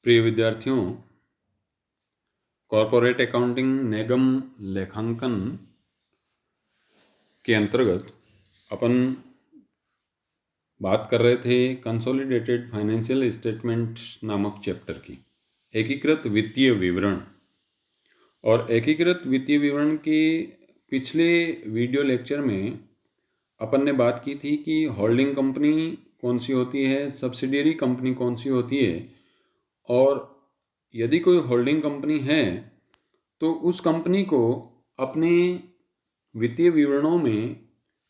प्रिय विद्यार्थियों, corporate accounting निगम लेखांकन के अंतर्गत अपन बात कर रहे थे कंसोलिडेटेड फाइनेंशियल स्टेटमेंट नामक चैप्टर की। एकीकृत वित्तीय विवरण और एकीकृत वित्तीय विवरण के पिछले वीडियो लेक्चर में अपन ने बात की थी कि होल्डिंग कंपनी कौन सी होती है, सब्सिडियरी कंपनी कौन सी होती है, और यदि कोई होल्डिंग कंपनी है तो उस कंपनी को अपने वित्तीय विवरणों में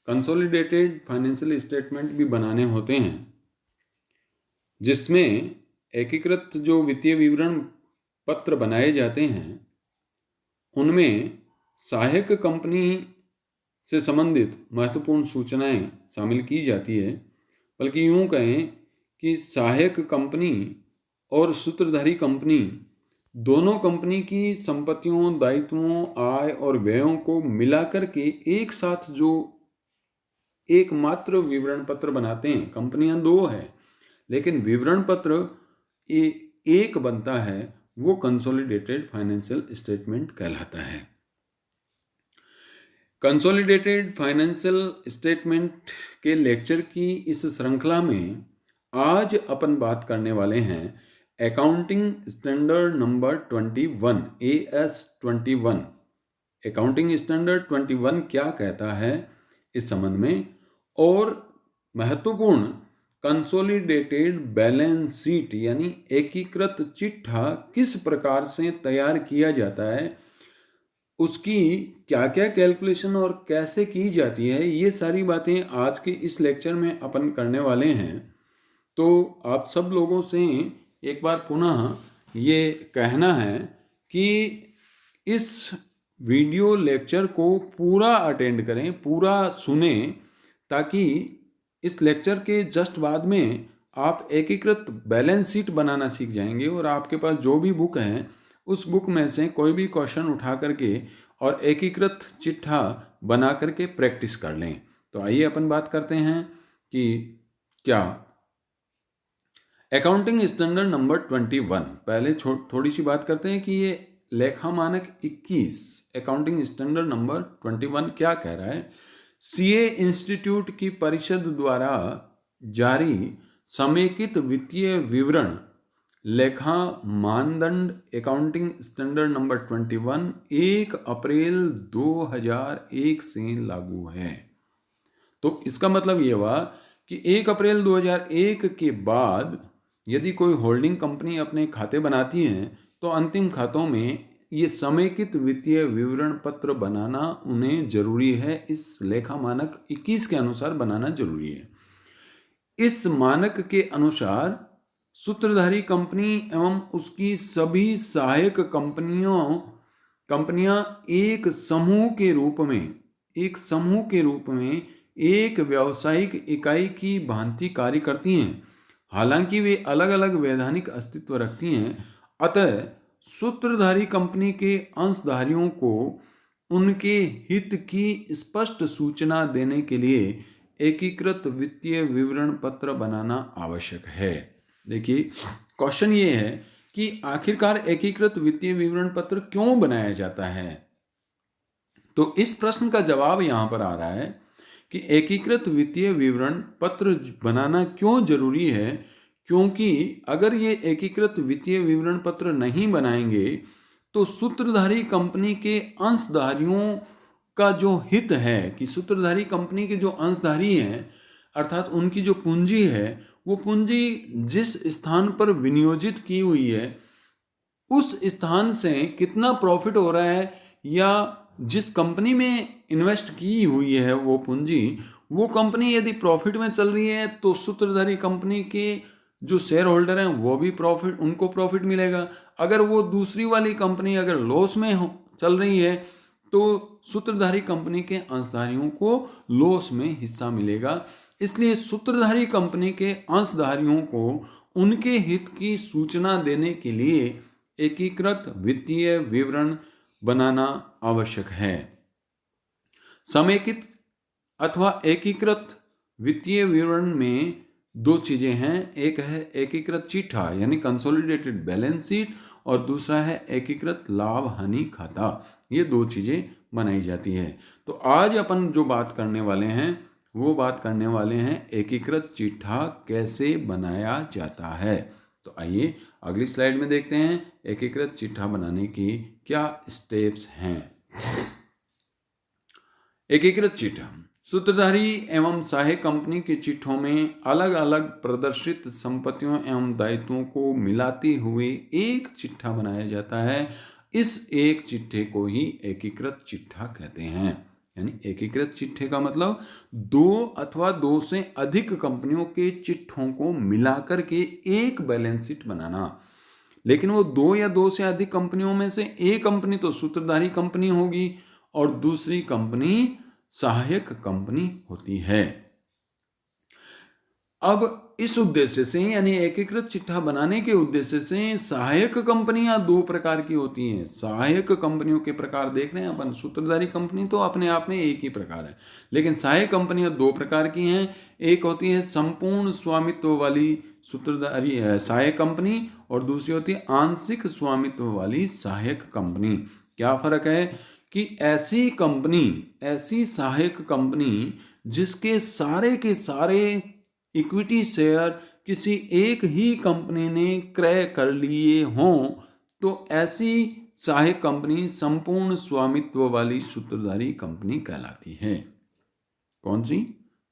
कंसोलिडेटेड फाइनेंशियल स्टेटमेंट भी बनाने होते हैं, जिसमें एकीकृत जो वित्तीय विवरण पत्र बनाए जाते हैं उनमें सहायक कंपनी से संबंधित महत्वपूर्ण सूचनाएं शामिल की जाती है। बल्कि यूँ कहें कि सहायक कंपनी और सूत्रधारी कंपनी दोनों कंपनी की संपत्तियों, दायित्वों, आय और व्ययों को मिलाकर के एक साथ जो एकमात्र विवरण पत्र बनाते हैं। कंपनियां दो है लेकिन विवरण पत्र एक बनता है, वो कंसोलिडेटेड फाइनेंशियल स्टेटमेंट कहलाता है। कंसोलिडेटेड फाइनेंशियल स्टेटमेंट के लेक्चर की इस श्रृंखला में आज अपन बात करने वाले हैं accounting standard number 21 AS21। Accounting standard 21 क्या कहता है इस संबंध में, और महत्वपूर्ण कंसोलिडेटेड बैलेंस शीट यानी एकीकृत चिट्ठा किस प्रकार से तैयार किया जाता है, उसकी क्या क्या कैलकुलेशन और कैसे की जाती है, ये सारी बातें आज के इस लेक्चर में अपन करने वाले हैं। तो आप सब लोगों से एक बार पुनः ये कहना है कि इस वीडियो लेक्चर को पूरा अटेंड करें, पूरा सुने, ताकि इस लेक्चर के जस्ट बाद में आप एकीकृत बैलेंस शीट बनाना सीख जाएंगे और आपके पास जो भी बुक है उस बुक में से कोई भी क्वेश्चन उठा करके और एकीकृत चिट्ठा बना करके प्रैक्टिस कर लें। तो आइए अपन बात करते हैं कि क्या अकाउंटिंग स्टैंडर्ड नंबर 21। पहले थोड़ी सी बात करते हैं कि ये लेखा मानक 21 अकाउंटिंग स्टैंडर्ड नंबर 21 क्या कह रहा है। सीए इंस्टीट्यूट की परिषद द्वारा जारी समेकित वित्तीय विवरण लेखा मानदंड अकाउंटिंग स्टैंडर्ड नंबर 21 1 अप्रैल 2001 से लागू है। तो इसका मतलब ये हुआ कि 1 अप्रैल 2001 के बाद यदि कोई होल्डिंग कंपनी अपने खाते बनाती है तो अंतिम खातों में ये समेकित वित्तीय विवरण पत्र बनाना उन्हें जरूरी है। इस लेखा मानक 21 के अनुसार बनाना जरूरी है। इस मानक के अनुसार सूत्रधारी कंपनी एवं उसकी सभी सहायक कंपनियां एक समूह के रूप में एक व्यावसायिक इकाई की भांति कार्य करती हैं। हालांकि वे अलग अलग वैधानिक अस्तित्व रखती हैं, अतः सूत्रधारी कंपनी के अंशधारियों को उनके हित की स्पष्ट सूचना देने के लिए एकीकृत वित्तीय विवरण पत्र बनाना आवश्यक है। देखिए, क्वेश्चन ये है कि आखिरकार एकीकृत वित्तीय विवरण पत्र क्यों बनाया जाता है। तो इस प्रश्न का जवाब यहां पर आ रहा है कि एकीकृत वित्तीय विवरण पत्र बनाना क्यों जरूरी है, क्योंकि अगर ये एकीकृत वित्तीय विवरण पत्र नहीं बनाएंगे तो सूत्रधारी कंपनी के अंशधारियों का जो हित है, कि सूत्रधारी कंपनी के जो अंशधारी हैं अर्थात उनकी जो पूंजी है, वो पूंजी जिस स्थान पर विनियोजित की हुई है उस स्थान से कितना प्रॉफिट हो रहा है, या जिस कंपनी में इन्वेस्ट की हुई है वो पूंजी, वो कंपनी यदि प्रॉफिट में चल रही है तो सूत्रधारी कंपनी के जो शेयर होल्डर हैं वो भी उनको प्रॉफिट मिलेगा। अगर वो दूसरी वाली कंपनी अगर लॉस में चल रही है तो सूत्रधारी कंपनी के अंशधारियों को लॉस में हिस्सा मिलेगा। इसलिए सूत्रधारी कंपनी के अंशधारियों को उनके हित की सूचना देने के लिए एकीकृत वित्तीय विवरण बनाना आवश्यक है। समेकित अथवा एकीकृत वित्तीय विवरण में दो चीजें हैं, एक है एकीकृत चिट्ठा यानी कंसोलिडेटेड बैलेंस शीट और दूसरा है एकीकृत लाभ हानि खाता। ये दो चीजें बनाई जाती है। तो आज अपन जो बात करने वाले हैं वो बात करने वाले हैं एकीकृत चिट्ठा कैसे बनाया जाता है। तो आइए अगली स्लाइड में देखते हैं एकीकृत चिट्ठा बनाने की क्या स्टेप्स हैं। एकीकृत चिट्ठा सूत्रधारी एवं सहायक कंपनी के चिट्ठों में अलग अलग प्रदर्शित संपत्तियों एवं दायित्वों को मिलाते हुए एक चिट्ठा बनाया जाता है। इस एक चिट्ठे को ही एकीकृत चिट्ठा कहते हैं। यानी एकीकृत चिट्ठे का मतलब दो अथवा दो से अधिक कंपनियों के चिट्ठों को मिलाकर के एक बैलेंस शीट बनाना। लेकिन वो दो या दो से अधिक कंपनियों में से एक कंपनी तो सूत्रधारी कंपनी होगी और दूसरी कंपनी सहायक कंपनी होती है। अब इस उद्देश्य से यानी एकीकृत चिट्ठा बनाने के उद्देश्य से सहायक कंपनियां दो प्रकार की होती हैं। सहायक कंपनियों के प्रकार देख रहे हैं अपन। सूत्रधारी कंपनी तो अपने आप में एक ही प्रकार है, लेकिन सहायक कंपनियां दो प्रकार की हैं। एक होती है संपूर्ण स्वामित्व वाली सूत्रधारी सहायक कंपनी और दूसरी होती है आंशिक स्वामित्व वाली सहायक कंपनी। क्या फर्क है कि ऐसी कंपनी, ऐसी सहायक कंपनी जिसके सारे के सारे इक्विटी शेयर किसी एक ही कंपनी ने क्रय कर लिए हों, तो ऐसी सहायक कंपनी संपूर्ण स्वामित्व वाली सूत्रधारी कंपनी कहलाती है। कौन सी?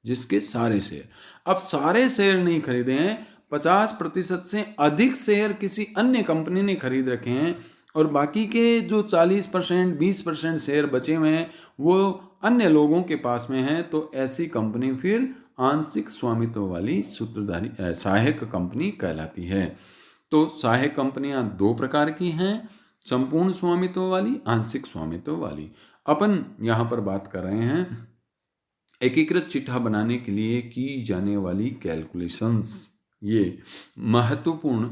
जिसके सारे शेयर, अब सारे शेयर नहीं खरीदे हैं, 50% से अधिक शेयर किसी अन्य कंपनी ने खरीद रखे हैं और बाकी के जो 40%, 20% शेयर बचे हुए हैं वो अन्य लोगों के पास में हैं, तो ऐसी कंपनी फिर आंशिक स्वामित्व वाली सूत्रधारी सहायक कंपनी कहलाती है। तो सहायक कंपनियां दो प्रकार की हैं, संपूर्ण स्वामित्व वाली, आंशिक स्वामित्व वाली। अपन यहाँ पर बात कर रहे हैं एकीकृत चिट्ठा बनाने के लिए की जाने वाली कैलकुलेशंस। ये महत्वपूर्ण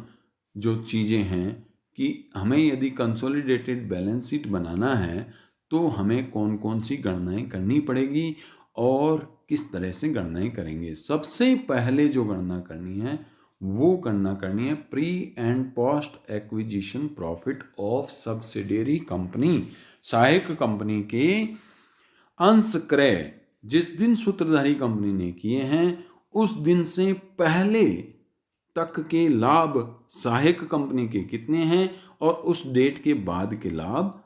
जो चीज़ें हैं कि हमें यदि कंसोलिडेटेड बैलेंस शीट बनाना है तो हमें कौन कौन सी गणनाएं करनी पड़ेगी और किस तरह से गणनाएं करेंगे। सबसे पहले जो गणना करनी है वो गणना करनी है pre and post acquisition profit of subsidiary company. सहायक कंपनी के अंश क्रय जिस दिन सूत्रधारी कंपनी ने किए हैं उस दिन से पहले तक के लाभ सहायक कंपनी के कितने हैं और उस डेट के बाद के लाभ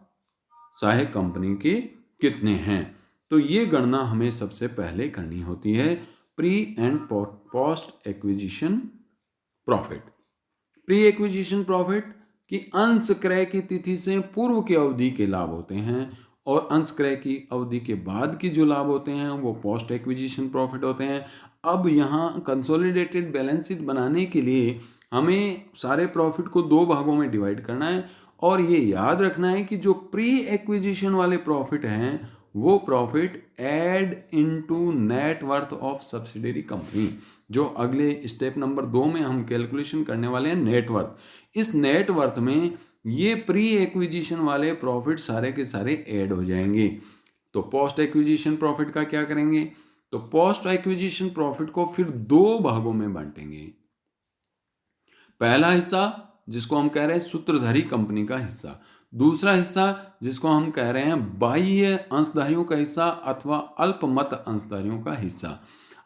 सहायक कंपनी के कितने हैं। तो ये गणना हमें सबसे पहले करनी होती है pre and post acquisition profit. Pre acquisition profit की अंश क्रय की तिथि से पूर्व की अवधि के लाभ होते हैं और अंश क्रय की अवधि के बाद की जो लाभ होते हैं वो पोस्ट एक्विजिशन प्रॉफिट होते हैं। अब यहाँ कंसोलिडेटेड बैलेंस शीट बनाने के लिए हमें सारे प्रॉफिट को दो भागों में डिवाइड करना है और ये याद रखना है कि जो प्री एक्विजिशन वाले प्रॉफिट हैं वो profit add into net worth of subsidiary company. जो अगले स्टेप नंबर 2 में हम कैलकुलेशन करने वाले हैं नेटवर्थ। इस नेटवर्थ में ये प्री एक्विजिशन वाले प्रॉफिट सारे के सारे ऐड हो जाएंगे। तो पोस्ट एक्विजिशन प्रॉफिट का क्या करेंगे? तो पोस्ट एक्विजिशन प्रॉफिट को फिर दो भागों में बांटेंगे। पहला हिस्सा जिसको हम कह रहे हैं सूत्रधारी कंपनी का हिस्सा, दूसरा हिस्सा जिसको हम कह रहे हैं बाह्य अंशधारियों का हिस्सा अथवा अल्पमत अंशधारियों का हिस्सा।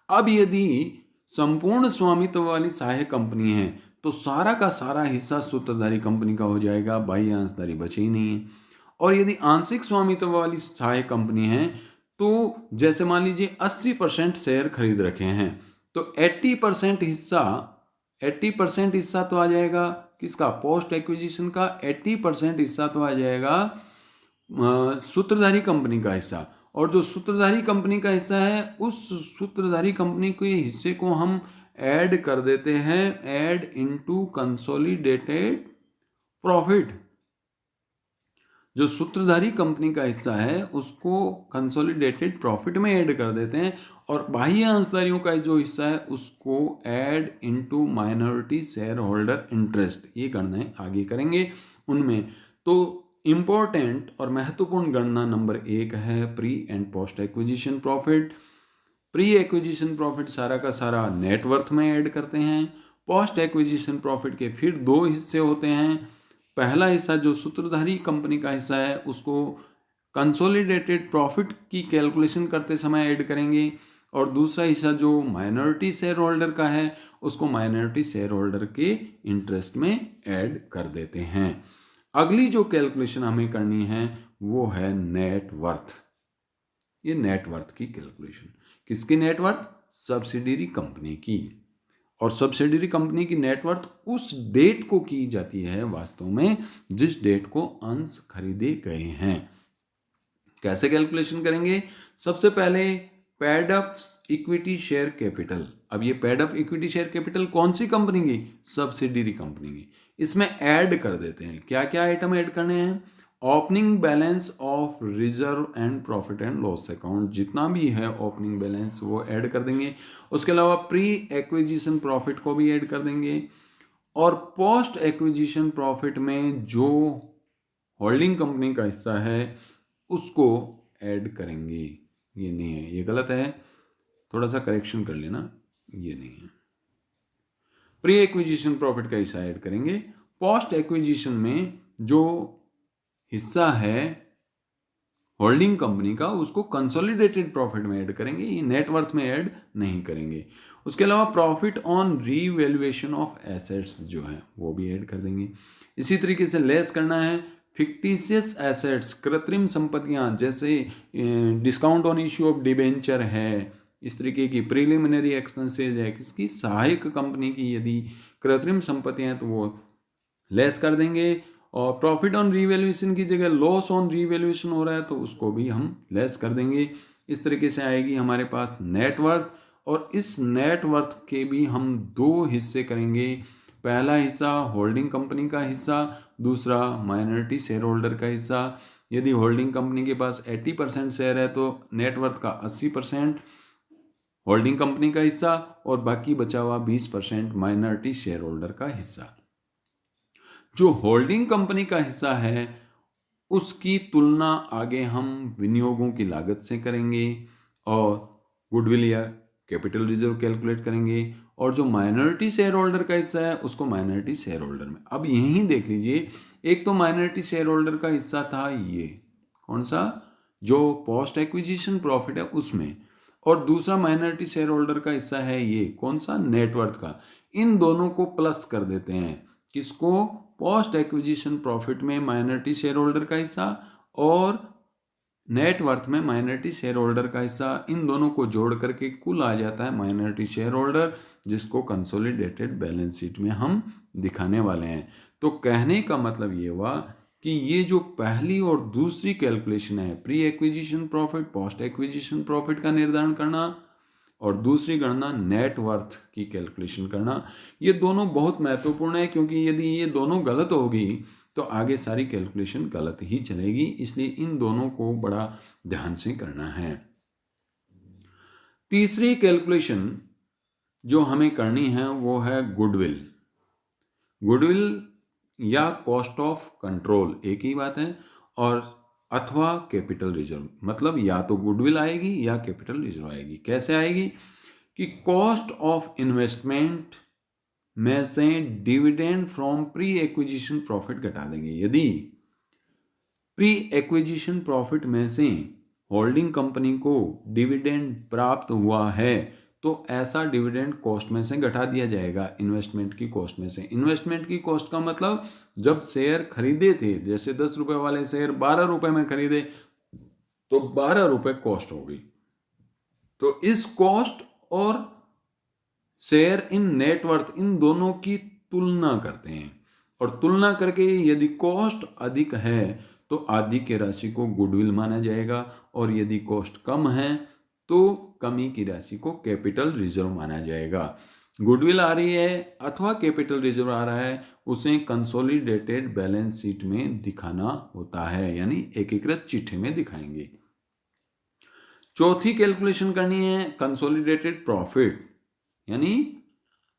अब यदि संपूर्ण स्वामित्व वाली सहायक कंपनी है तो सारा का सारा हिस्सा सूत्रधारी कंपनी का हो जाएगा, बाह्य अंशधारी बचे ही नहीं है। और यदि आंशिक स्वामित्व वाली सहायक कंपनी है तो जैसे मान लीजिए 80% शेयर खरीद रखे हैं तो 80% हिस्सा तो आ जाएगा किसका? पोस्ट एक्विजिशन का 80% हिस्सा तो आ जाएगा सूत्रधारी कंपनी का हिस्सा। और जो सूत्रधारी कंपनी का हिस्सा है उस सूत्रधारी कंपनी के हिस्से को हम ऐड कर देते हैं, ऐड इनटू कंसोलिडेटेड प्रॉफिट। जो सूत्रधारी कंपनी का हिस्सा है उसको कंसोलिडेटेड प्रॉफिट में ऐड कर देते हैं और बाह्य अंशधारियों का जो हिस्सा है उसको add into minority shareholder interest. ये गणनाएं आगे करेंगे उनमें। तो इम्पोर्टेंट और महत्वपूर्ण गणना नंबर 1 है pre and post acquisition profit. Pre acquisition profit सारा का सारा नेटवर्थ में ऐड करते हैं। पोस्ट एक्विजिशन प्रॉफिट के फिर दो हिस्से होते हैं। पहला हिस्सा जो सूत्रधारी कंपनी का हिस्सा है उसको कंसोलिडेटेड प्रॉफिट की कैलकुलेशन करते समय ऐड करेंगे, और दूसरा हिस्सा जो माइनॉरिटी शेयर होल्डर का है उसको माइनॉरिटी शेयर होल्डर के इंटरेस्ट में ऐड कर देते हैं। अगली जो कैलकुलेशन हमें करनी है वो है नेटवर्थ। ये नेटवर्थ की कैलकुलेशन किसकी नेटवर्थ? सब्सिडियरी कंपनी की। और सब्सिडियरी कंपनी की नेटवर्थ उस डेट को की जाती है वास्तव में जिस डेट को अंश खरीदे गए हैं। कैसे कैलकुलेशन करेंगे? सबसे पहले paid up equity share capital. अब ये paid up equity share capital कौन सी कंपनी की? सब्सिडियरी कंपनी की। इसमें ऐड कर देते हैं। क्या क्या आइटम ऐड करने हैं? Opening balance of reserve and profit and loss account, जितना भी है ओपनिंग बैलेंस वो ऐड कर देंगे। उसके अलावा प्री एक्विजिशन प्रॉफिट को भी ऐड कर देंगे, और पोस्ट एक्विजिशन प्रॉफिट में जो होल्डिंग कंपनी का हिस्सा है उसको ऐड करेंगे। ये नहीं है, ये गलत है, थोड़ा सा करेक्शन कर लेना, ये नहीं है। प्री एक्विजिशन प्रॉफिट का हिस्सा ऐड करेंगे। पोस्ट एक्विजिशन में जो हिस्सा है होल्डिंग कंपनी का उसको कंसोलिडेटेड प्रॉफिट में ऐड करेंगे, ये नेटवर्थ में ऐड नहीं करेंगे। उसके अलावा profit on revaluation of assets जो है वो भी ऐड कर देंगे। इसी तरीके से लेस करना है फिक्टिशियस एसेट्स, कृत्रिम संपत्तियां, जैसे discount on issue of debenture है, इस तरीके की प्रिलिमिनरी एक्सपेंसेज है किसकी? सहायक कंपनी की। यदि कृत्रिम संपत्तियां हैं तो वो लेस कर देंगे, और प्रॉफिट ऑन रीवैल्यूएशन की जगह लॉस ऑन रीवैल्यूएशन हो रहा है तो उसको भी हम लेस कर देंगे। इस तरीके से आएगी हमारे पास नेटवर्थ, और इस नेटवर्थ के भी हम दो हिस्से करेंगे। पहला हिस्सा होल्डिंग कंपनी का हिस्सा, दूसरा माइनॉरिटी शेयर होल्डर का हिस्सा। यदि होल्डिंग कंपनी के पास 80% शेयर है तो नेटवर्थ का 80% होल्डिंग कंपनी का हिस्सा, और बाकी बचा हुआ 20% माइनॉरिटी शेयर होल्डर का हिस्सा। जो होल्डिंग कंपनी का हिस्सा है उसकी तुलना आगे हम विनियोगों की लागत से करेंगे, और गुडविल या कैपिटल रिजर्व कैलकुलेट करेंगे, और जो माइनॉरिटी शेयर होल्डर का हिस्सा है उसको माइनॉरिटी शेयर होल्डर में। अब यहीं देख लीजिए, एक तो माइनॉरिटी शेयर होल्डर का हिस्सा था ये कौन सा? जो पोस्ट एक्विजिशन प्रॉफिट है उसमें, और दूसरा माइनॉरिटी शेयर होल्डर का हिस्सा है ये कौन सा? नेटवर्थ का। इन दोनों को प्लस कर देते हैं। किसको? पोस्ट एक्विजिशन प्रॉफिट में माइनॉरिटी शेयर होल्डर का हिस्सा और नेटवर्थ में माइनॉरिटी शेयर होल्डर का हिस्सा, इन दोनों को जोड़ करके कुल आ जाता है माइनॉरिटी शेयर होल्डर, जिसको कंसोलिडेटेड बैलेंस शीट में हम दिखाने वाले हैं। तो कहने का मतलब ये हुआ कि ये जो पहली और दूसरी कैलकुलेशन है, pre acquisition profit post acquisition profit का निर्धारण करना, और दूसरी गणना नेटवर्थ की कैलकुलेशन करना, ये दोनों बहुत महत्वपूर्ण है, क्योंकि यदि ये दोनों गलत होगी तो आगे सारी कैलकुलेशन गलत ही चलेगी। इसलिए इन दोनों को बड़ा ध्यान से करना है। तीसरी कैलकुलेशन जो हमें करनी है वो है गुडविल। गुडविल या कॉस्ट ऑफ कंट्रोल एक ही बात है, और अथवा कैपिटल रिजर्व, मतलब या तो गुडविल आएगी या कैपिटल रिजर्व आएगी। कैसे आएगी? कि कॉस्ट ऑफ इन्वेस्टमेंट में से dividend from pre acquisition profit घटा देंगे। यदि प्री एक्विजिशन प्रॉफिट में से होल्डिंग कंपनी को डिविडेंड प्राप्त हुआ है तो ऐसा डिविडेंड कॉस्ट में से घटा दिया जाएगा, इन्वेस्टमेंट की कॉस्ट में से। इन्वेस्टमेंट की कॉस्ट का मतलब जब शेयर खरीदे थे, जैसे 10 रुपए वाले शेयर 12 रुपए में खरीदे तो 12 रुपए कॉस्ट हो गई। तो इस कॉस्ट और शेयर इन नेटवर्थ, इन दोनों की तुलना करते हैं, और तुलना करके यदि कॉस्ट अधिक है तो आधी की राशि को गुडविल माना जाएगा, और यदि कॉस्ट कम है तो कमी की राशि को कैपिटल रिजर्व माना जाएगा। गुडविल आ रही है अथवा कैपिटल रिजर्व आ रहा है, उसे कंसोलिडेटेड बैलेंस शीट में दिखाना होता है, यानी एकीकृत चिट्ठी में दिखाएंगे। चौथी कैलकुलेशन करनी है कंसोलिडेटेड प्रॉफिट, यानी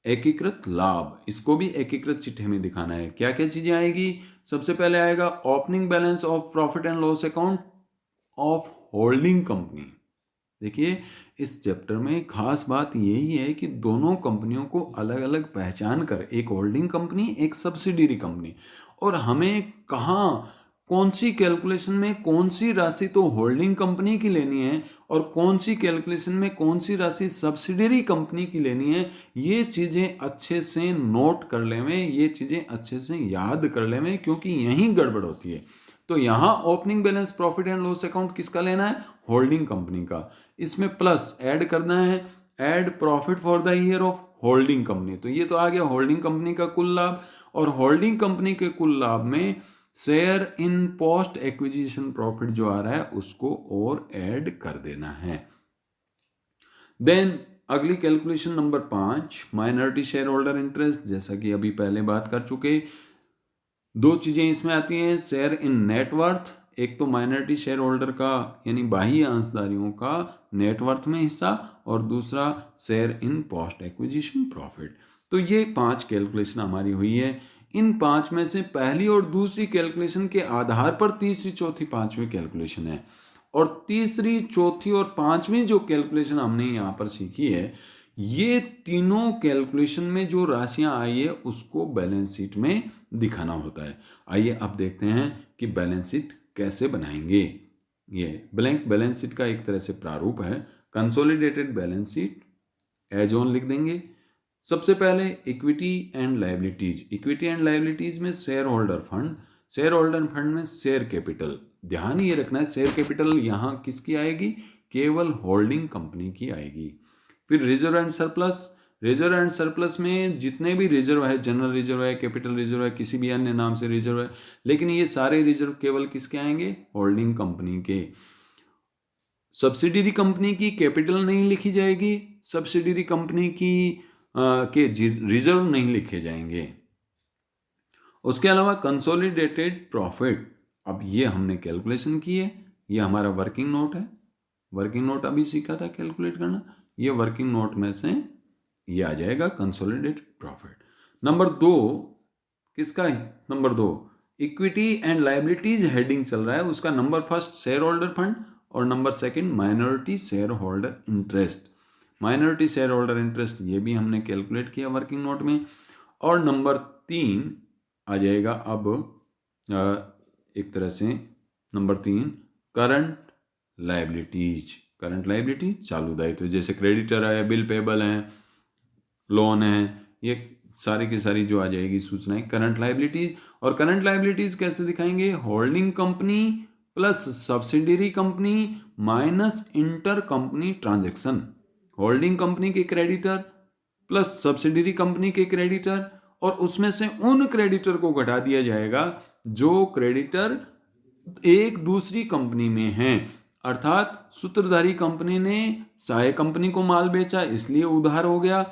एकीकृत लाभ। इसको भी एकीकृत चिट्ठी में दिखाना है। क्या क्या चीजें आएगी? सबसे पहले आएगा opening balance of profit and loss account of holding company. देखिए, इस चैप्टर में खास बात यही है कि दोनों कंपनियों को अलग अलग पहचान कर, एक होल्डिंग कंपनी, एक सब्सिडियरी कंपनी, और हमें कहाँ कौन सी कैलकुलेशन में कौन सी राशि तो होल्डिंग कंपनी की लेनी है और कौन सी कैलकुलेशन में कौन सी राशि सब्सिडियरी कंपनी की लेनी है, ये चीज़ें अच्छे से नोट कर लें, ये चीज़ें अच्छे से याद कर लें, क्योंकि यहीं गड़बड़ होती है। तो यहाँ opening balance profit and loss account किसका लेना है? होल्डिंग कंपनी का। इसमें प्लस ऐड करना है, add profit for the year of holding company. तो ये तो आ गया होल्डिंग कंपनी का कुल लाभ, और होल्डिंग कंपनी के कुल लाभ में share in post acquisition profit जो आ रहा है उसको और ऐड कर देना है। देन अगली calculation number 5, minority shareholder interest. जैसा कि अभी पहले बात कर चुके, दो चीजें इसमें आती हैं, शेयर इन नेटवर्थ। एक तो माइनॉरिटी शेयर होल्डर का यानी बाह्य अंशधारियों का नेटवर्थ में हिस्सा, और दूसरा share in post acquisition profit. तो ये 5 कैलकुलेशन हमारी हुई है। इन 5 में से पहली और दूसरी कैलकुलेशन के आधार पर तीसरी, चौथी, पांचवी कैलकुलेशन है, और तीसरी, चौथी और पांचवी जो कैलकुलेशन हमने यहाँ पर सीखी है, ये तीनों कैलकुलेशन में जो राशियां आई है उसको बैलेंस शीट में दिखाना होता है। आइए अब देखते हैं कि बैलेंस शीट कैसे बनाएंगे। ये ब्लैंक बैलेंस शीट का एक तरह से प्रारूप है। Consolidated balance sheet as on लिख देंगे। सबसे पहले equity and liabilities. Equity and liabilities में shareholder fund, shareholder fund में शेयर कैपिटल। ध्यान ये रखना है, शेयर कैपिटल यहाँ किसकी आएगी? केवल होल्डिंग कंपनी की आएगी। फिर reserve and surplus. Reserve and surplus में जितने भी रिजर्व है, जनरल रिजर्व है, कैपिटल रिजर्व है, किसी भी अन्य नाम से रिजर्व है, लेकिन ये सारे रिजर्व केवल किसके आएंगे? होल्डिंग कंपनी के। सब्सिडियरी कंपनी की कैपिटल नहीं लिखी जाएगी, सब्सिडियरी कंपनी की के रिजर्व नहीं लिखे जाएंगे। उसके अलावा कंसोलिडेटेड प्रॉफिट, अब ये हमने कैलकुलेशन की है, ये हमारा वर्किंग नोट है। वर्किंग नोट अभी सीखा था कैलकुलेट करना, ये वर्किंग नोट में से ये आ जाएगा कंसोलिडेटेड प्रॉफिट। नंबर 2 किसका? Number 2 equity and liabilities heading चल रहा है, उसका number first shareholder fund और number second minority shareholder interest. Minority shareholder interest ये भी हमने कैलकुलेट किया वर्किंग नोट में। और नंबर 3 आ जाएगा अब एक तरह से number 3 current liabilities. Current liabilities चालू दायित्व, जैसे क्रेडिटर है, बिल पेबल है, लोन है, ये सारी की सारी जो आ जाएगी सूचनाएं करंट लायबिलिटीज। और करंट लायबिलिटीज कैसे दिखाएंगे? Holding company plus subsidiary company minus inter company transaction. Holding company के क्रेडिटर प्लस सब्सिडियरी कंपनी के क्रेडिटर, और उसमें से उन क्रेडिटर को घटा दिया जाएगा जो क्रेडिटर एक दूसरी कंपनी में हैं। अर्थात सूत्रधारी कंपनी ने सहायक कंपनी को माल बेचा इसलिए उधार हो गया,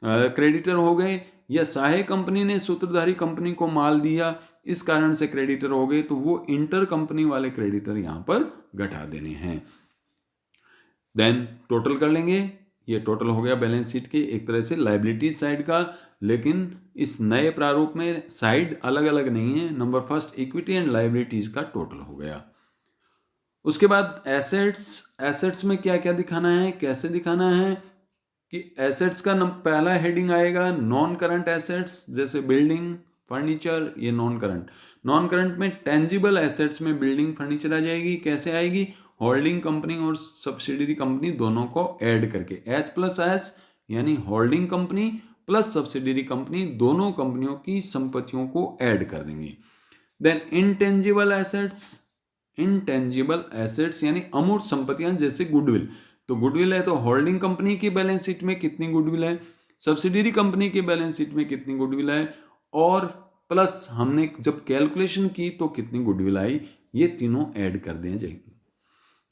क्रेडिटर हो गए, या सहायक कंपनी ने सूत्रधारी कंपनी को माल दिया इस कारण से क्रेडिटर हो गए, तो वो इंटर कंपनी वाले क्रेडिटर यहां पर घटा देने हैं। देन टोटल कर लेंगे। ये टोटल हो गया बैलेंस शीट की एक तरह से लायबिलिटीज साइड का, लेकिन इस नए प्रारूप में साइड अलग अलग नहीं है। Number first equity and liabilities का टोटल हो गया। उसके बाद एसेट्स। एसेट्स में क्या क्या दिखाना है, कैसे दिखाना है कि एसेट्स का पहला हेडिंग आएगा नॉन करंट एसेट्स, जैसे बिल्डिंग, फर्नीचर, ये नॉन करंट। नॉन करंट में टेंजिबल एसेट्स में बिल्डिंग, फर्नीचर आ जाएगी। कैसे आएगी? होल्डिंग कंपनी और सब्सिडियरी कंपनी दोनों को ऐड करके, एच प्लस एस यानी holding company plus subsidiary company, दोनों कंपनियों की संपत्तियों को ऐड कर देंगे। Then intangible assets. Intangible assets यानी अमूर्त संपत्तियां, जैसे गुडविल। तो गुडविल है तो होल्डिंग कंपनी की बैलेंस शीट में कितनी गुडविल है, सब्सिडियरी कंपनी की बैलेंस शीट में कितनी गुडविल है, और प्लस हमने जब कैलकुलेशन की तो कितनी गुडविल आई, ये तीनों ऐड कर दिए जाएंगे।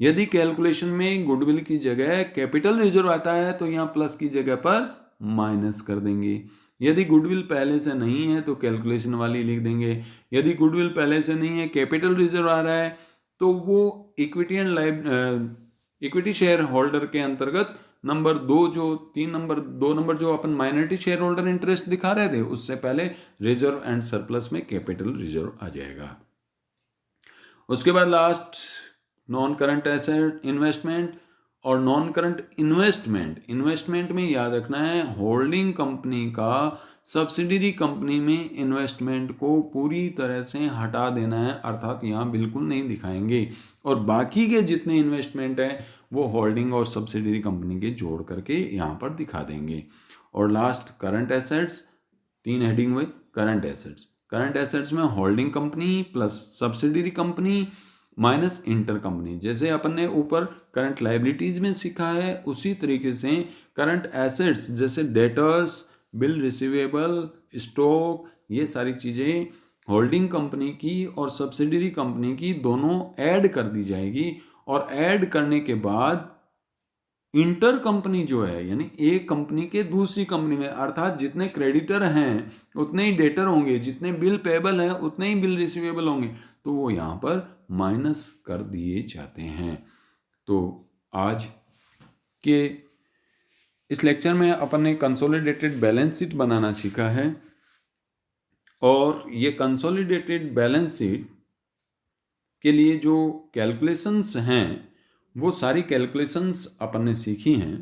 यदि कैलकुलेशन में गुडविल की जगह कैपिटल रिजर्व आता है तो यहाँ प्लस की जगह पर माइनस कर देंगे। यदि गुडविल पहले से नहीं है तो कैलकुलेशन वाली लिख देंगे। यदि गुडविल पहले से नहीं है, कैपिटल रिजर्व आ रहा है, तो वो equity and equity share holder के अंतर्गत नंबर 2 जो 2 नंबर जो अपन माइनॉरिटी शेयर होल्डर इंटरेस्ट दिखा रहे थे, उससे पहले रिजर्व एंड सरप्लस में कैपिटल रिजर्व आ जाएगा। उसके बाद last non current asset investment, और नॉन करंट इन्वेस्टमेंट में याद रखना है होल्डिंग कंपनी का सब्सिडियरी कंपनी में इन्वेस्टमेंट को पूरी तरह से हटा देना है, अर्थात यहाँ बिल्कुल नहीं दिखाएंगे, और बाकी के जितने इन्वेस्टमेंट है वो होल्डिंग और सब्सिडियरी कंपनी के जोड़ करके यहाँ पर दिखा देंगे। और लास्ट करंट एसेट्स, 3 हेडिंग हुए करंट एसेट्स में holding company plus subsidiary company minus inter company. जैसे अपन ने ऊपर करंट लाइबिलिटीज में सीखा है उसी तरीके से करंट एसेट्स जैसे डेटर्स, बिल रिसीवेबल, स्टॉक, ये सारी चीज़ें होल्डिंग कंपनी की और सब्सिडियरी कंपनी की दोनों ऐड कर दी जाएगी। और ऐड करने के बाद इंटर कंपनी जो है यानी एक कंपनी के दूसरी कंपनी में, अर्थात जितने क्रेडिटर हैं उतने ही डेटर होंगे, जितने बिल पेबल हैं उतने ही बिल रिसीवेबल होंगे, तो वो यहाँ पर माइनस कर दिए जाते हैं। तो आज के इस लेक्चर में अपन ने कंसोलिडेटेड बैलेंस शीट बनाना सीखा है, और ये कंसोलिडेटेड बैलेंस शीट के लिए जो कैलकुलेशंस हैं वो सारी कैलकुलेशंस अपन ने सीखी हैं।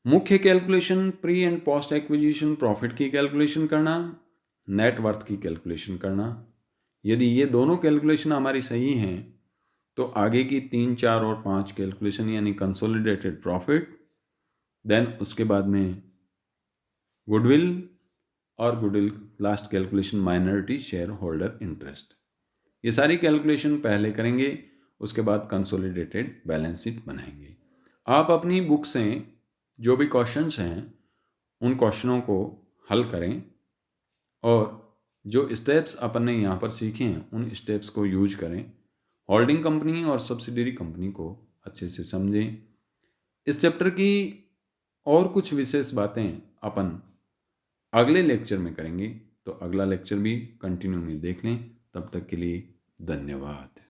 मुख्य calculation pre and post acquisition profit की कैलकुलेशन करना, नेट वर्थ की कैलकुलेशन करना। यदि ये दोनों कैलकुलेशन हमारी सही हैं तो आगे की 3, 4 और 5 कैलकुलेशन यानी कंसोलिडेटेड प्रॉफिट, देन उसके बाद में गुडविल, और goodwill last calculation minority shareholder interest, ये सारी कैलकुलेशन पहले करेंगे, उसके बाद कंसोलिडेटेड बैलेंस शीट बनाएंगे। आप अपनी बुक से जो भी क्वेश्चंस हैं उन क्वेश्चनों को हल करें, और जो स्टेप्स अपन ने यहाँ पर सीखे हैं उन स्टेप्स को यूज करें। होल्डिंग कंपनी और सब्सिडियरी कंपनी को अच्छे से समझें। इस चैप्टर की और कुछ विशेष बातें अपन अगले लेक्चर में करेंगे, तो अगला लेक्चर भी कंटिन्यू में देख लें। तब तक के लिए धन्यवाद।